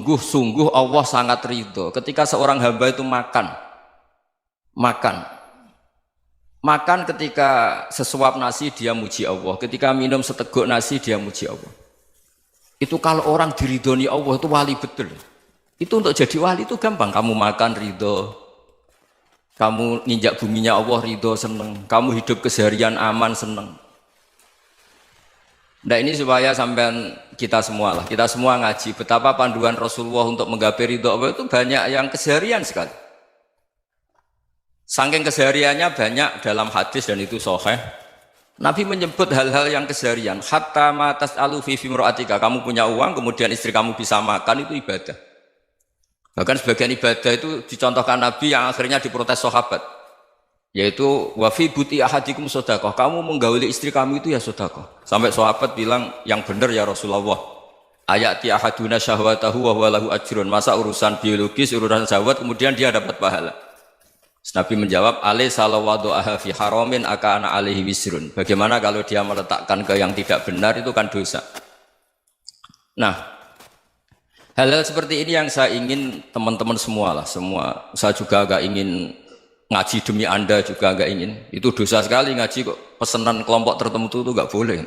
sungguh-sungguh Allah sangat ridho ketika seorang hamba itu makan ketika sesuap nasi dia muji Allah, ketika minum seteguk nasi dia muji Allah. Itu kalau orang diridhoni Allah itu wali betul. Itu untuk jadi wali itu gampang, kamu makan ridho, kamu ninjak buminya Allah ridho seneng, kamu hidup keseharian aman seneng. Nah ini supaya sampean kita semua ngaji betapa panduan Rasulullah untuk menggapai ridho Allah itu banyak yang keseharian sekali. Saking kesehariannya banyak dalam hadis dan itu sahih. Nabi menyebut hal-hal yang keseharian. Hatta ma tas'alu fi imra'atika, kamu punya uang kemudian istri kamu bisa makan itu ibadah. Bahkan sebagian ibadah itu dicontohkan Nabi yang akhirnya diprotes sahabat. Yaitu wa fi buti ahadikum sedekah, kamu menggauli istri kamu itu ya sedekah. Sampai sahabat bilang yang benar ya Rasulullah. Ayati ahaduna syahwatahu wa huwa lahu ajrun. Masa urusan biologis, urusan syahwat kemudian dia dapat pahala. Nabi menjawab, alaysa lawada'aha fi haramin akana alaihi wisrun. Bagaimana kalau dia meletakkan ke yang tidak benar itu kan dosa. Nah, hal-hal seperti ini yang saya ingin teman-teman semua. Saya juga agak ingin ngaji demi Anda juga agak ingin. Itu dosa sekali ngaji kok pesanan kelompok tertentu itu enggak boleh.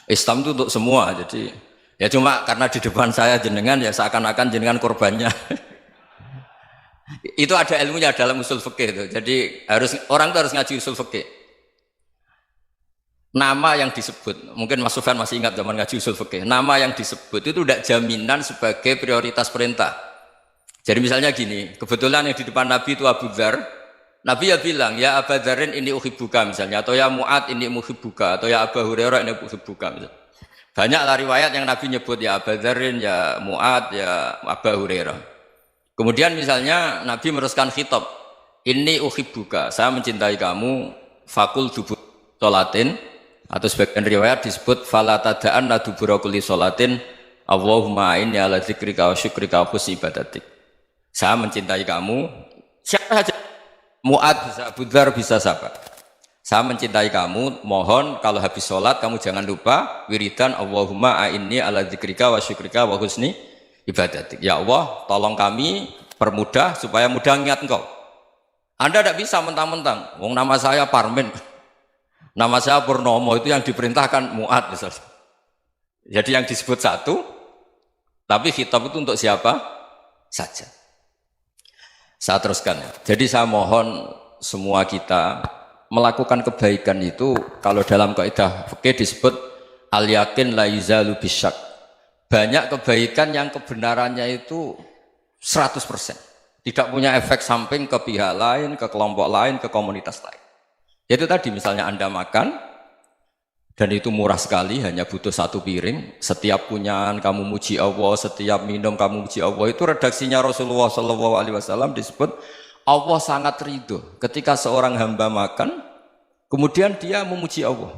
Islam itu untuk semua. Jadi ya cuma karena di depan saya jenengan ya seakan-akan jenengan korbannya. Itu ada ilmunya dalam usul fikih itu. Jadi orang itu harus ngaji usul fikih. Nama yang disebut, mungkin Mas Sufyan masih ingat zaman ngaji usul fikih. Nama yang disebut itu tidak jaminan sebagai prioritas perintah. Jadi misalnya gini, kebetulan yang di depan Nabi itu Abu Dzar. Nabi ya bilang, ya Aba Dzarin ini uhibbuka misalnya, atau ya Mu'ad ini uhibbuka, atau ya Aba Hurairah ini uhibbuka misalnya. Banyaklah riwayat yang Nabi nyebut ya Aba Dzarin, ya Mu'ad, ya Aba Hurairah. Kemudian misalnya Nabi meneruskan khitab, ini uhibbuka, saya mencintai kamu, fakul dubur sholatin, atau sebagian riwayat disebut fala tada'anna dubura kulli sholatin, Allahumma inni ala dzikrika wa syukrika wa husni ibadatik. Saya mencintai kamu, siapa saja, Mu'ad bisa, Abu Dzar bisa siapa. Saya mencintai kamu, mohon kalau habis sholat kamu jangan lupa wiridan Allahumma inni ala dzikrika wa syukrika wa husni ibadatik. Ya Allah, tolong kami permudah supaya mudah ingat engkau. Anda tidak bisa mentang-mentang, wong nama saya Parmin, nama saya Purnomo, itu yang diperintahkan Mu'ad misalnya. Jadi yang disebut satu, tapi khitab itu untuk siapa saja. Saya teruskan ya. Jadi saya mohon semua kita melakukan kebaikan itu kalau dalam kaidah fikih disebut al yakin la yuzalu bisyak. Banyak kebaikan yang kebenarannya itu 100%. Tidak punya efek samping ke pihak lain, ke kelompok lain, ke komunitas lain. Yaitu tadi misalnya Anda makan dan itu murah sekali, hanya butuh satu piring. Setiap punyaan kamu muji Allah, setiap minum kamu muji Allah. Itu redaksinya Rasulullah SAW disebut Allah sangat ridho ketika seorang hamba makan, kemudian dia memuji Allah.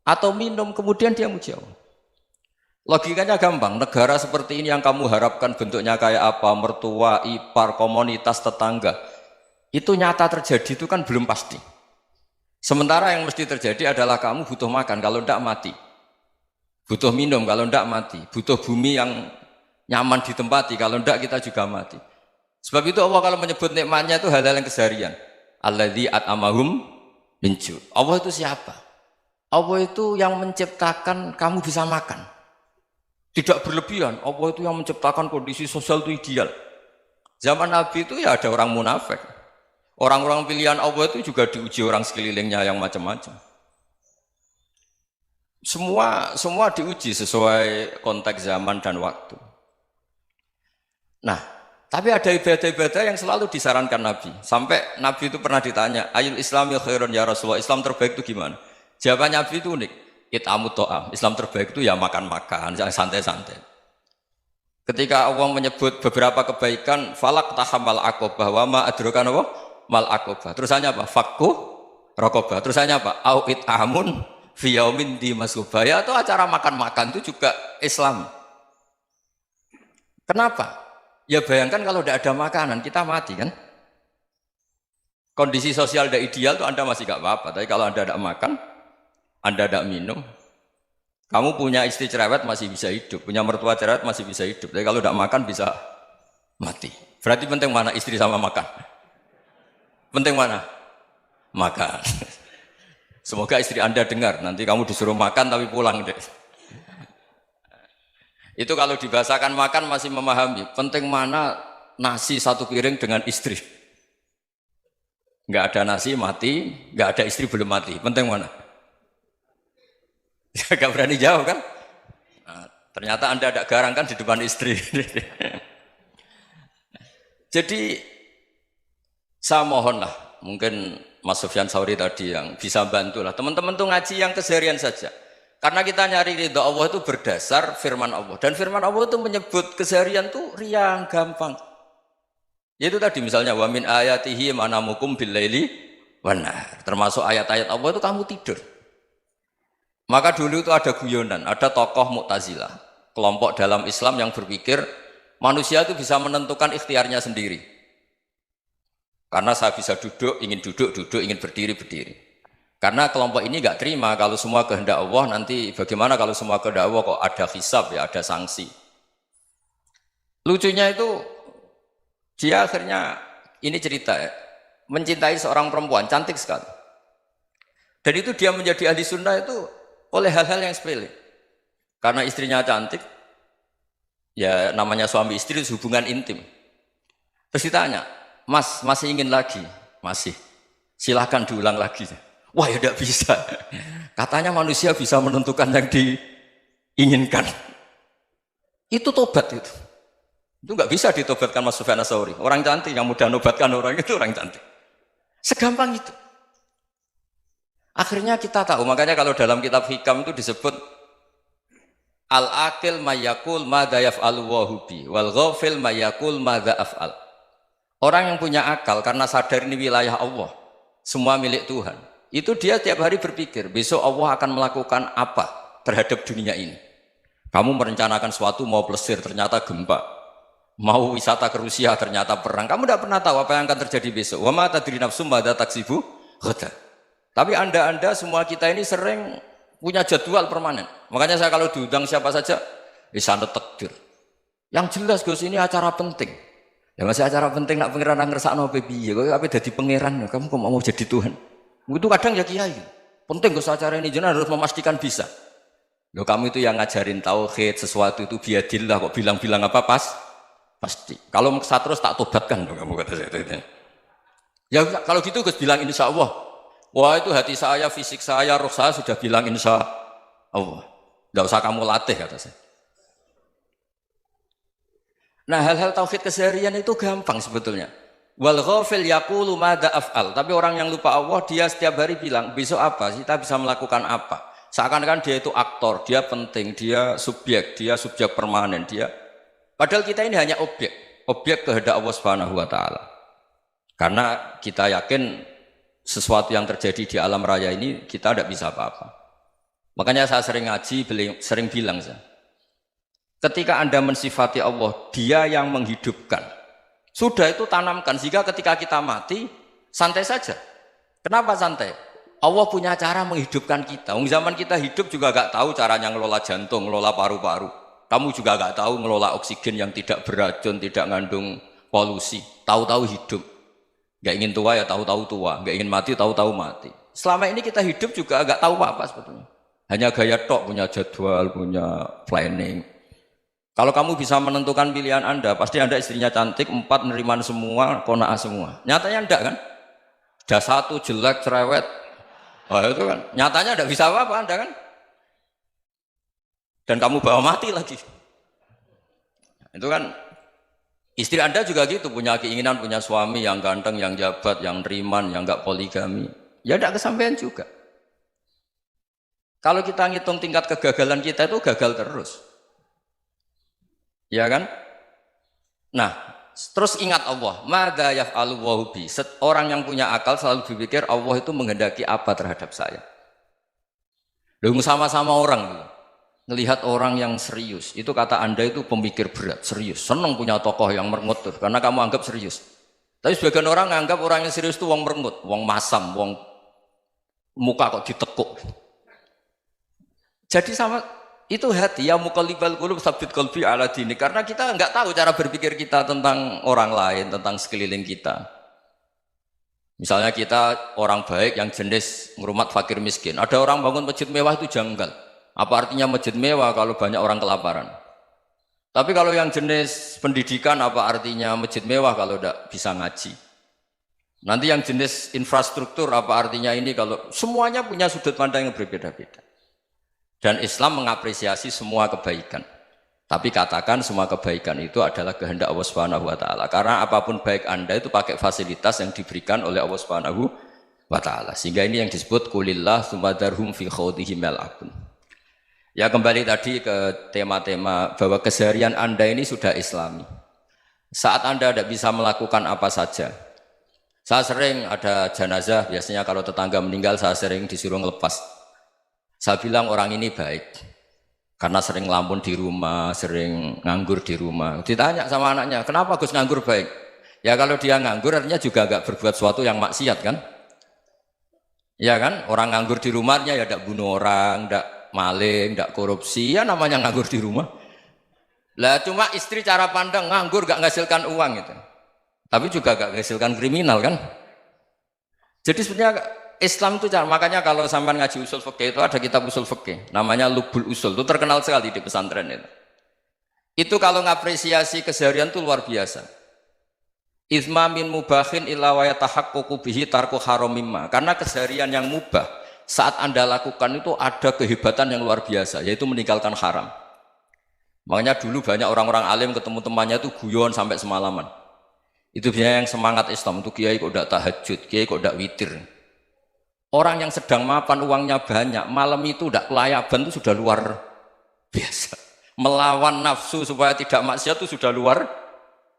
Atau minum, kemudian dia muji Allah. Logikanya gampang, negara seperti ini yang kamu harapkan bentuknya kayak apa, mertua, ipar, komunitas, tetangga. Itu nyata terjadi itu kan belum pasti. Sementara yang mesti terjadi adalah kamu butuh makan, kalau tidak mati. Butuh minum, kalau tidak mati. Butuh bumi yang nyaman ditempati, kalau tidak kita juga mati. Sebab itu Allah kalau menyebut nikmatnya itu hal-hal yang keseharian. Alladzi at'amahum min ju'. Allah itu siapa? Allah itu yang menciptakan kamu bisa makan. Tidak berlebihan. Allah itu yang menciptakan kondisi sosial itu ideal. Zaman Nabi itu ya ada orang munafik. Orang-orang pilihan Allah itu juga diuji orang sekelilingnya yang macam-macam. Semua diuji sesuai konteks zaman dan waktu. Nah, tapi ada ibadah-ibadah yang selalu disarankan Nabi. Sampai Nabi itu pernah ditanya, ayul islami khairun ya Rasulullah, Islam terbaik itu gimana? Jawaban Nabi itu unik. It'amut to'am. Islam terbaik itu ya makan-makan, yang santai-santai. Ketika Allah menyebut beberapa kebaikan, falak tahamal aqobah, wa ma adrokan apa? Mal aqobah. Terusannya apa? Fakku rokobah. Terusannya apa? Au it'amun fi yaumin di masubah. Ya, itu acara makan-makan itu juga Islam. Kenapa? Ya bayangkan kalau tidak ada makanan, kita mati kan? Kondisi sosial tidak ideal itu Anda masih gak apa-apa. Tapi kalau Anda tidak makan, Anda tidak minum, Kamu punya istri cerewet masih bisa hidup, punya mertua cerewet masih bisa hidup. Tapi kalau tidak makan bisa mati. Berarti penting mana istri sama makan? Penting mana? Makan. Semoga istri Anda dengar, nanti kamu disuruh makan tapi pulang deh. Itu kalau dibahasakan makan masih memahami. Penting mana nasi satu piring dengan istri. Nggak ada nasi mati, nggak ada istri belum mati. Penting mana? Gak berani jawab kan? Nah, ternyata Anda ada garang kan di depan istri. Jadi saya mohonlah, mungkin Mas Sufyan Sauri tadi yang bisa bantulah. Teman-teman tuh ngaji yang keseharian saja. Karena kita nyari ridha Allah itu berdasar firman Allah. Dan firman Allah itu menyebut keseharian tuh riang, gampang. Yaitu tadi misalnya wa min ayatihi manamukum billaili wan nahar. Termasuk ayat-ayat Allah itu kamu tidur. Maka dulu itu ada guyonan, ada tokoh Mu'tazilah, kelompok dalam Islam yang berpikir manusia itu bisa menentukan ikhtiarnya sendiri. Karena saya bisa duduk, ingin berdiri, berdiri. Karena kelompok ini nggak terima kalau semua kehendak Allah, nanti bagaimana kalau semua kehendak Allah kok ada hisab ya, ada sanksi. Lucunya itu dia akhirnya, ini cerita ya, mencintai seorang perempuan, cantik sekali. Dan itu dia menjadi ahli sunnah itu oleh hal-hal yang sepele. Karena istrinya cantik, ya namanya suami istri itu hubungan intim. Terus ditanya, Mas, masih ingin lagi? Masih. Silahkan diulang lagi. Wah ya tidak bisa. Katanya manusia bisa menentukan yang diinginkan. Itu tobat itu. Itu nggak bisa ditobatkan Mas Sufyan Ats-Tsauri. Orang cantik yang mudah nobatkan orang itu orang cantik. Segampang itu. Akhirnya kita tahu, makanya kalau dalam kitab Hikam itu disebut al-aqil mayyakul madza yaf'alu wa hubi wal ghafil mayyakul madza af'al. Orang yang punya akal karena sadar ini wilayah Allah, semua milik Tuhan. Itu dia tiap hari berpikir, besok Allah akan melakukan apa terhadap dunia ini. Kamu merencanakan suatu mau plesir, ternyata gempa. Mau wisata ke Rusia, ternyata perang. Kamu tidak pernah tahu apa yang akan terjadi besok. Wa ma tadri nafsum madza taksibu ghadan. Tapi anda semua kita ini sering punya jadwal permanen. Makanya saya kalau diundang siapa saja, bisa takdir. Yang jelas Gus ini acara penting. Ya masih acara penting nak pangeran ngersakno piye? Kok ape dadi pangeran? Kamu kok mau jadi Tuhan? Itu kadang ya kiai. Penting Gus acara ini jenengan harus memastikan bisa. Loh kamu itu yang ngajarin tauhid, sesuatu itu biadillah kok bilang-bilang apa pasti. Kalau maksa terus tak tobatkan loh kamu kata saya. Ya kalau gitu Gus bilang insya Allah. Wah itu hati saya, fisik saya, roh saya sudah bilang insya Allah. Tidak usah kamu latih kata saya. Nah hal-hal tauhid keseharian itu gampang sebetulnya. Wal ghafil yaqulu madza af'al. Tapi orang yang lupa Allah dia setiap hari bilang besok apa? Kita bisa melakukan apa? Seakan-akan dia itu aktor, dia penting, dia subjek permanen, dia. Padahal kita ini hanya objek kehendak Allah Subhanahu wa taala. Karena kita yakin sesuatu yang terjadi di alam raya ini kita tidak bisa apa-apa. Makanya saya sering ngaji, sering bilang saya, ketika Anda mensifati Allah, Dia yang menghidupkan. Sudah itu tanamkan sehingga ketika kita mati santai saja. Kenapa santai? Allah punya cara menghidupkan kita. Zaman kita hidup juga gak tahu caranya ngelola jantung, ngelola paru-paru. Kamu juga gak tahu ngelola oksigen yang tidak beracun, tidak ngandung polusi. Tahu-tahu hidup. Gak ingin tua ya tahu-tahu tua, gak ingin mati tahu-tahu mati. Selama ini kita hidup juga gak tahu apa sebetulnya. Hanya gaya tok, punya jadwal, punya planning. Kalau kamu bisa menentukan pilihan Anda, pasti Anda istrinya cantik, 4 neriman semua, qanaah semua. Nyatanya enggak kan? Ada 1 jelek, cerewet. Oh itu kan, nyatanya enggak bisa apa-apa Anda kan? Dan kamu bawa mati lagi. Itu kan istri Anda juga gitu, punya keinginan, punya suami yang ganteng, yang jabat, yang neriman, yang enggak poligami. Ya enggak kesampaian juga. Kalau kita ngitung tingkat kegagalan kita itu gagal terus. Ya kan? Nah, terus ingat Allah, madza yaf'alu wa bi. Orang yang punya akal selalu berpikir Allah itu menghendaki apa terhadap saya. Lalu sama-sama orang melihat orang yang serius, itu kata Anda itu pemikir berat, serius, senang punya tokoh yang merengut karena kamu anggap serius. Tapi sebagian orang anggap orang yang serius itu wong merengut, wong masam, wong muka kok ditekuk. Jadi sama Itu hati, ya muqallibal qulub tsabbit qalbi ala dini. Karena kita nggak tahu cara berpikir kita tentang orang lain, tentang sekeliling kita. Misalnya kita orang baik yang jenis ngrumat fakir miskin. Ada orang bangun masjid mewah itu janggal. Apa artinya masjid mewah kalau banyak orang kelaparan? Tapi kalau yang jenis pendidikan apa artinya masjid mewah kalau tidak bisa ngaji? Nanti yang jenis infrastruktur apa artinya ini kalau semuanya punya sudut pandang yang berbeda-beda. Dan Islam mengapresiasi semua kebaikan. Tapi katakan semua kebaikan itu adalah kehendak Allah Subhanahu wa taala. Karena apapun baik Anda itu pakai fasilitas yang diberikan oleh Allah Subhanahu wa taala. Sehingga ini yang disebut kulillah sumadarhum fi khawdihim yal'abun. Ya kembali tadi ke tema-tema bahwa keseharian Anda ini sudah Islami. Saat Anda tidak bisa melakukan apa saja. Saya sering ada jenazah, biasanya kalau tetangga meninggal saya sering disuruh ngelepas. Saya bilang orang ini baik karena sering ngelamun di rumah, sering nganggur di rumah. Ditanya sama anaknya, kenapa Gus nganggur baik? Ya kalau dia nganggur artinya juga agak berbuat sesuatu yang maksiat kan? Ya kan? Orang nganggur di rumahnya ya tidak bunuh orang, tidak maling, tidak korupsi, ya namanya nganggur di rumah. Lah cuma istri cara pandang nganggur gak menghasilkan uang gitu. Tapi juga gak menghasilkan kriminal kan? Jadi sebenarnya Islam itu makanya kalau sampai ngaji usul fikih itu ada kitab usul fikih namanya Lubul Usul, itu terkenal sekali di pesantren itu. Itu kalau ngapresiasi keseharian itu luar biasa. Izma min mubahin illa wa yatahaqqaqu bihi tarku haramimma. Karena keseharian yang mubah saat Anda lakukan itu ada kehebatan yang luar biasa, yaitu meninggalkan haram. Makanya dulu banyak orang-orang alim ketemu temannya itu guyon sampai semalaman. Itu biasanya yang semangat Islam itu kiai kok tidak tahajud, kiai kok tidak witir. Orang yang sedang mapan uangnya banyak, malam itu tidak kelayaban itu sudah luar biasa. Melawan nafsu supaya tidak maksiat itu sudah luar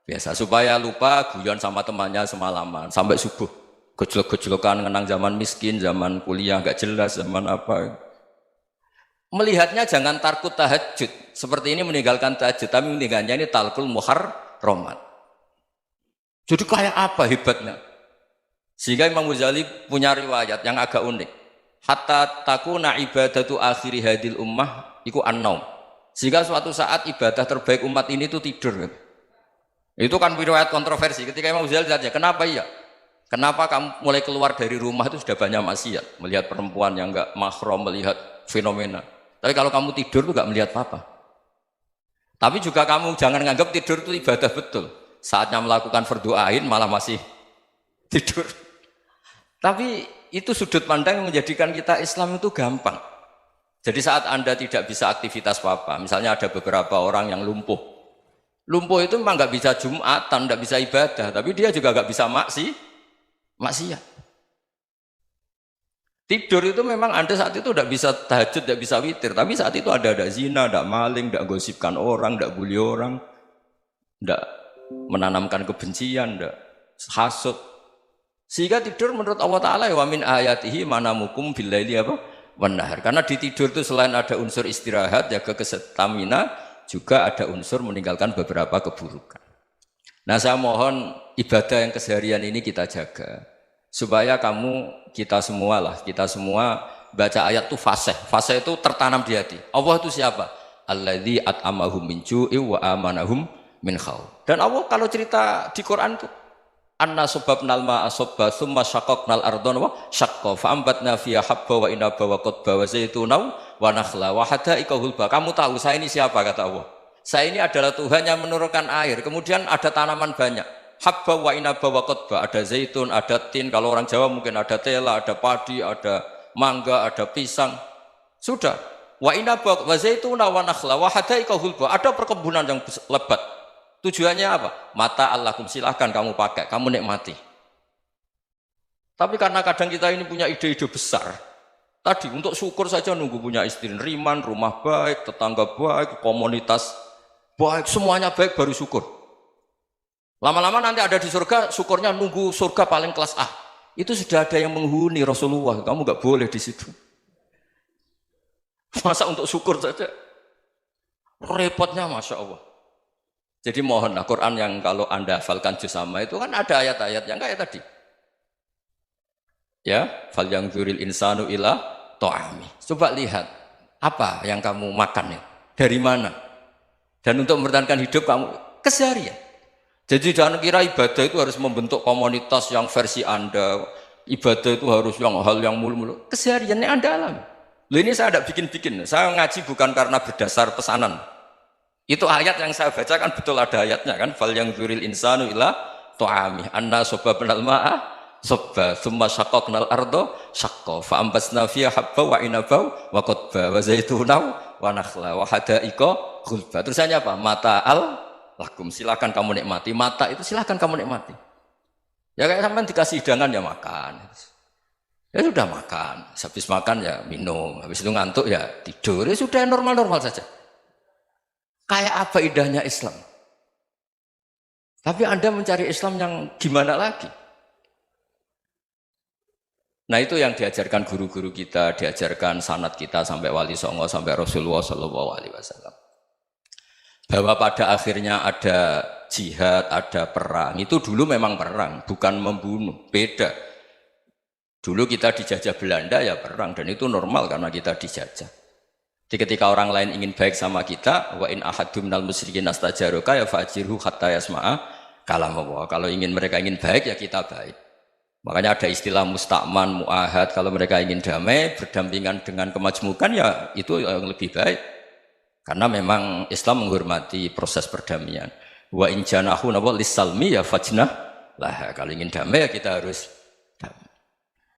biasa. Supaya lupa guyon sama temannya semalaman sampai subuh. Gejlok-gejlokan mengenang zaman miskin, zaman kuliah nggak jelas, zaman apa. Melihatnya jangan tarkut tahajud. Seperti ini meninggalkan tahajud, tapi meninggalnya ini talkul muharramat. Jadi kayak apa hebatnya? Sehingga Imam Ghazali punya riwayat yang agak unik. Hatta takuna ibadatu akhiri hadil ummah iku an-naum. Sehingga suatu saat ibadah terbaik umat ini itu tidur. Itu kan riwayat kontroversi. Ketika Imam Ghazali ditanya, kenapa iya? Kenapa kamu mulai keluar dari rumah itu sudah banyak maksiat? Melihat perempuan yang enggak mahram, melihat fenomena. Tapi kalau kamu tidur itu enggak melihat apa-apa. Tapi juga kamu jangan menganggap tidur itu ibadah betul. Saatnya melakukan fardu ain malah masih tidur. Tapi itu sudut pandang yang menjadikan kita Islam itu gampang. Jadi saat Anda tidak bisa aktivitas apa-apa, misalnya ada beberapa orang yang lumpuh. Lumpuh itu memang nggak bisa Jumatan, nggak bisa ibadah, tapi dia juga nggak bisa maksiat. Tidur itu memang Anda saat itu tidak bisa tahajud, tidak bisa witir, tapi saat itu ada zina, ada maling, tidak gosipkan orang, tidak bully orang, tidak menanamkan kebencian, tidak hasud. Sehingga tidur menurut Allah Ta'ala wa min ayatihi manamukum billaili apa? Wan-nahar. Karena di tidur itu selain ada unsur istirahat, jaga kestamina, juga ada unsur meninggalkan beberapa keburukan. Nah saya mohon ibadah yang keseharian ini kita jaga. Supaya kita semua baca ayat itu fasih. Fasih itu tertanam di hati. Allah itu siapa? Alladzi at'amahum min ju'i wa amanahum min khauf. Dan Allah kalau cerita di Quran itu anna subabnal ma'a subba thumma syaqaqnal ardhan wa syaqqa fa ambatna fiha habba wa inaba wa qadba wa zaituna wa nakhla wa hadaika hulba. Kamu tahu saya ini siapa kata Allah? Saya ini adalah Tuhan yang menurunkan air. Kemudian ada tanaman banyak. Habba wa inaba wa qadba, ada zaitun, ada tin, kalau orang Jawa mungkin ada tela, ada padi, ada mangga, ada pisang. Sudah. Wa inaba wa zaituna wa nakhla wa hadaika hulba. Ada perkebunan yang lebat. Tujuannya apa? Mata Allahkum, silahkan kamu pakai, kamu nikmati. Tapi karena kadang kita ini punya ide-ide besar. Tadi untuk syukur saja nunggu punya istri riman, rumah baik, tetangga baik, komunitas baik, semuanya baik baru syukur. Lama-lama nanti ada di surga, syukurnya nunggu surga paling kelas A. Itu sudah ada yang menghuni Rasulullah, kamu nggak boleh di situ. Masa untuk syukur saja? Repotnya Masya Allah. Jadi mohonlah Quran yang kalau Anda hafalkan juz sama itu kan ada ayat-ayat yang kayak tadi. Ya, fal yang dzuril insanu ila ta'ami. Coba lihat. Apa yang kamu makan ya? Dari mana? Dan untuk mempertahankan hidup kamu keseharian. Jadi jangan kira ibadah itu harus membentuk komunitas yang versi Anda. Ibadah itu harus yang hal yang mulu-mulu. Kesehariannya Anda alami. Loh ini saya tidak bikin-bikin. Saya ngaji bukan karena berdasar pesanan. Itu ayat yang saya baca kan betul ada ayatnya kan. Fal yang dzuril insanu ila ta'ami anna sababnal ma'a sabba thumma syaqqaqnal ardo syaqqa fa ambasna fiha habba wa inaba wa qadba wa zaituna wa nakhla wa hadaika ghulba. Terusannya apa? Mata'al lakum, silakan kamu nikmati. Mata itu silakan kamu nikmati. Ya kayak sampean dikasih hidangan ya makan. Ya sudah makan, habis makan ya minum, habis itu ngantuk ya tidur. Ya sudah normal-normal saja. Kayak apa indahnya Islam? Tapi Anda mencari Islam yang gimana lagi? Nah itu yang diajarkan guru-guru kita, diajarkan sanad kita sampai Wali Songo, sampai Rasulullah SAW. Bahwa pada akhirnya ada jihad, ada perang. Itu dulu memang perang, bukan membunuh, beda. Dulu kita dijajah Belanda ya perang, dan itu normal karena kita dijajah. Jadi ketika orang lain ingin baik sama kita, wa in ahadum minal musyrikin astajaruka ya fa'jirhu hatta yasma'a kalam Allah. Kalau mereka ingin baik ya kita baik. Makanya ada istilah musta'man, mu'ahad. Kalau mereka ingin damai, berdampingan dengan kemajmukan ya itu yang lebih baik. Karena memang Islam menghormati proses perdamaian. Wa in janahu lis-salmi ya fajnah lah. Kalau ingin damai ya kita harus